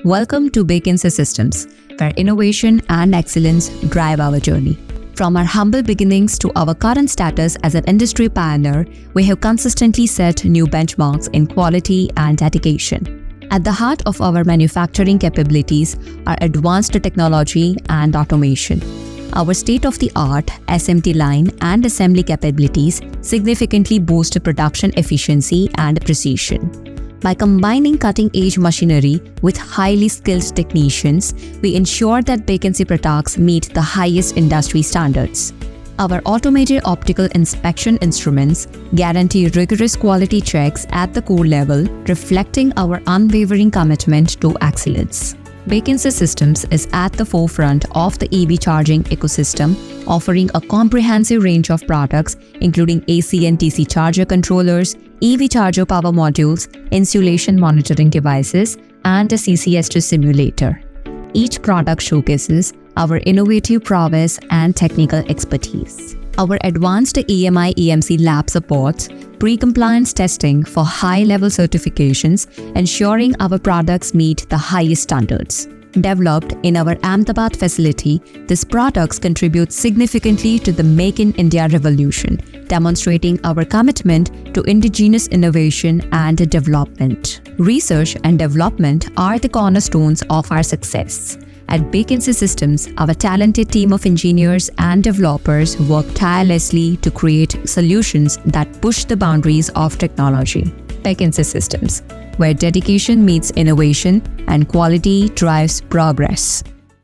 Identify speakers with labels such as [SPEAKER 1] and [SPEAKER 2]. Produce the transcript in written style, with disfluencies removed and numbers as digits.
[SPEAKER 1] Welcome to Bacancy Systems, where innovation and excellence drive our journey. From our humble beginnings to our current status as an industry pioneer, we have consistently set new benchmarks in quality and dedication. At the heart of our manufacturing capabilities are advanced technology and automation. Our state-of-the-art SMT line and assembly capabilities significantly boost production efficiency and precision. By combining cutting-edge machinery with highly skilled technicians, we ensure that Bacancy products meet the highest industry standards. Our automated optical inspection instruments guarantee rigorous quality checks at the core level, reflecting our unwavering commitment to excellence. Bacancy Systems is at the forefront of the EV charging ecosystem, offering a comprehensive range of products including AC and DC charger controllers, EV charger power modules, insulation monitoring devices, and a CCS2 simulator. Each product showcases our innovative prowess and technical expertise. Our advanced EMI/EMC lab supports pre-compliance testing for high-level certifications, ensuring our products meet the highest standards. Developed in our Ahmedabad facility, these products contribute significantly to the Make in India revolution, demonstrating our commitment to indigenous innovation and development. Research and development are the cornerstones of our success. At Bacancy Systems, our talented team of engineers and developers work tirelessly to create solutions that push the boundaries of technology. Bacancy Systems, where dedication meets innovation and quality drives progress.